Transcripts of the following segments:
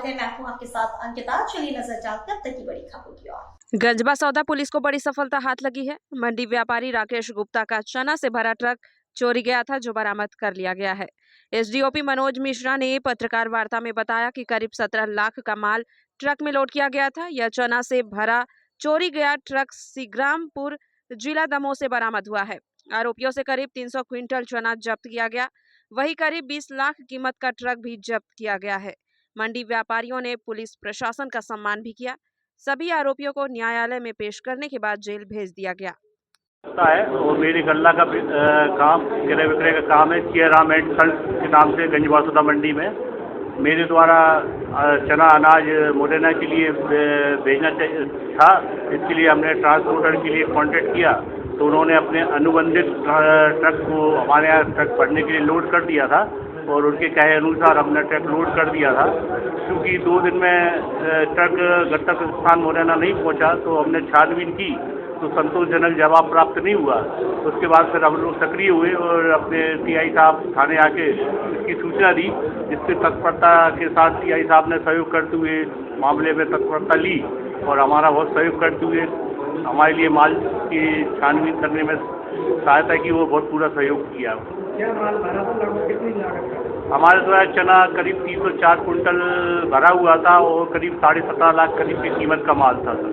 थे। मैं हूं आपके साथ अंकिता। चलिए नजर डालते हैं अब तक की बड़ी खबरों की ओर। गंजबा सौदा पुलिस को बड़ी सफलता हाथ लगी है। मंडी व्यापारी राकेश गुप्ता का चना से भरा ट्रक चोरी गया था, जो बरामद कर लिया गया है। एसडीओपी मनोज मिश्रा ने पत्रकार वार्ता में बताया कि करीब 17 लाख का माल ट्रक में लोड किया गया था। यह चना से भरा चोरी गया ट्रक सिग्रामपुर जिला दमोह से बरामद हुआ है। आरोपियों से करीब 300 क्विंटल चना जब्त किया गया। वहीं करीब 20 लाख कीमत का ट्रक भी जब्त किया गया है। मंडी व्यापारियों ने पुलिस प्रशासन का सम्मान भी किया। सभी आरोपियों को न्यायालय में पेश करने के बाद जेल भेज दिया गया है। और मेरी गल्ला का काम क्रय विक्रय का काम है। चियराम एंड सन्स के नाम से गंजबा सौदा मंडी में मेरे द्वारा चना अनाज मोडेना के लिए भेजना था। इसके लिए हमने ट्रांसपोर्टर के लिए कांटेक्ट किया तो उन्होंने अपने अनुबंधित ट्रक को हमारे यहाँ ट्रक भरने के लिए लोड कर दिया था और उनके कहे अनुसार हमने ट्रक लोड कर दिया था। क्योंकि 2 दिन में ट्रक गंतव्य स्थान मोरेना नहीं पहुंचा तो हमने छानबीन की तो संतोषजनक जवाब प्राप्त नहीं हुआ। उसके बाद फिर हम लोग सक्रिय हुए और अपने टीआई साहब थाने आके इसकी सूचना दी, जिससे तत्परता के साथ टीआई साहब ने सहयोग करते हुए मामले में तत्परता ली और हमारा बहुत सहयोग करते हुए हमारे लिए माल की छानबीन करने में सहायता की। वो बहुत पूरा सहयोग किया। क्या माल भरा था, लगभग कितनी लागत का? हमारे द्वारा चना करीब 304 कुंटल भरा हुआ था और करीब 17.5 लाख करीब की कीमत का माल था सर।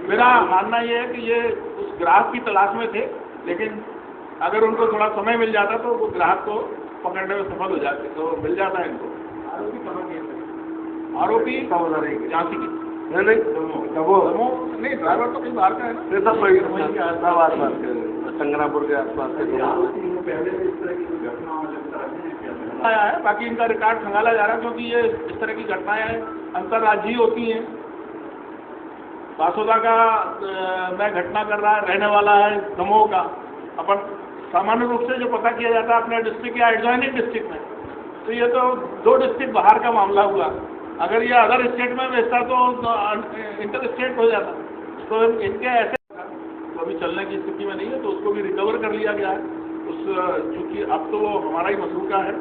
मेरा मानना ये है कि ये उस ग्राहक की तलाश में थे, लेकिन अगर उनको थोड़ा समय मिल जाता तो वो ग्राहक को पकड़ने में सफल हो जाते, तो मिल जाता है इनको। आरोपी झांसी की नहीं, ड्राइवर तो कहीं बाहर का है ना, संग्रामपुर के आसपास आया है। बाकी इनका रिकॉर्ड खंगाला जा रहा है, क्योंकि ये इस तरह की घटनाएं अंतर्राज्यीय होती हैं। बासोदा का मैं घटना कर रहा है, रहने वाला है दमोह का। अपन सामान्य रूप से जो पता किया जाता है अपने डिस्ट्रिक्ट या एडजॉइनिंग डिस्ट्रिक्ट में, तो ये तो 2 डिस्ट्रिक्ट बाहर का मामला हुआ। अगर ये अदर स्टेट में बेचता तो इंटर स्टेट हो जाता। तो इनके ऐसे तो अभी चलने की स्थिति में नहीं है, तो उसको भी रिकवर कर लिया गया है। उस चूँकि अब तो वो हमारा ही मसरूका है,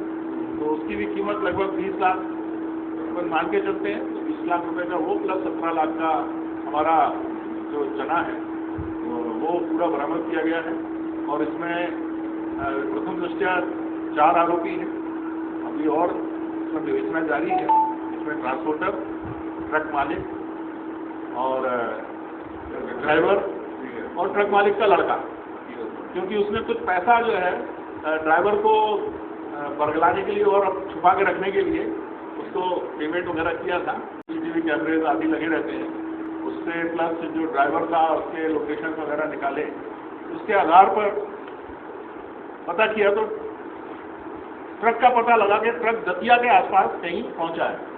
तो उसकी भी कीमत लगभग 20 लाख अपन मान के चलते हैं। तो 20 लाख रुपए का वो प्लस 17 लाख का हमारा जो चना है वो पूरा बरामद किया गया है। और इसमें प्रथम दृष्टया 4 आरोपी हैं। अभी और इसमें विवेचना जारी है। इसमें ट्रांसपोर्टर, ट्रक मालिक और ड्राइवर और ट्रक मालिक का लड़का, क्योंकि उसने कुछ पैसा जो है ड्राइवर को बरगलाने के लिए और छुपा के रखने के लिए उसको पेमेंट वगैरह किया था। सीसीटीवी कैमरे आदि लगे रहते हैं, उससे प्लस जो ड्राइवर था उसके लोकेशन वगैरह निकाले, उसके आधार पर पता किया तो ट्रक का पता लगा कि ट्रक दतिया के आसपास कहीं पहुंचा है।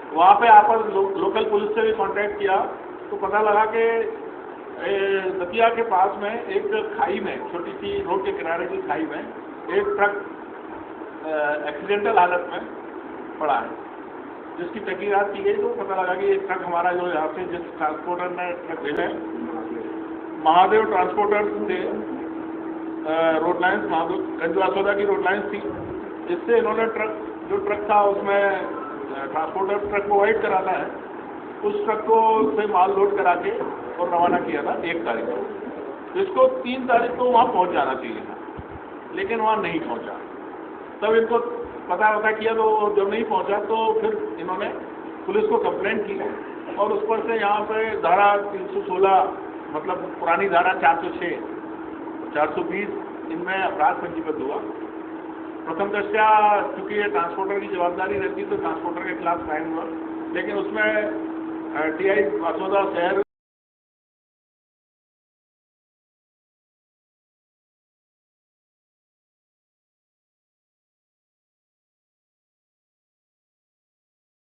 वहाँ पे आप लोकल पुलिस से भी कांटेक्ट किया तो पता लगा कि दतिया के पास में एक खाई में, छोटी सी रोड के किनारे की खाई में एक ट्रक एक्सीडेंटल हालत में पड़ा है, जिसकी तहकीकात की गई तो पता लगा कि एक ट्रक हमारा जो यहाँ से जिस ट्रांसपोर्टर ने ट्रक भेजा है, महादेव ट्रांसपोर्टर से रोड लाइन्स, गंजबा सौदा की रोड लाइन्स थी। इससे इन्होंने जो ट्रक था उसमें ट्रांसपोर्टर ट्रक प्रोवाइड कराता है, उस ट्रक को से माल लोड करा के और रवाना किया था 1 तारीख को। इसको 3 तारीख को वहाँ पहुँच जाना चाहिए था, लेकिन वहाँ नहीं पहुँचा। तब इनको पता किया तो जब नहीं पहुँचा तो फिर इन्होंने पुलिस को कंप्लेंट की और उस पर से यहाँ पे धारा 316 मतलब पुरानी धारा 406, 420 इनमें अपराध पंजीबद्ध हुआ। प्रथम दृष्टया चूँकि ये ट्रांसपोर्टर की जवाबदारी रहती है तो ट्रांसपोर्टर के खिलाफ क्राइम हुआ, लेकिन उसमें टीआई बासोदा शहर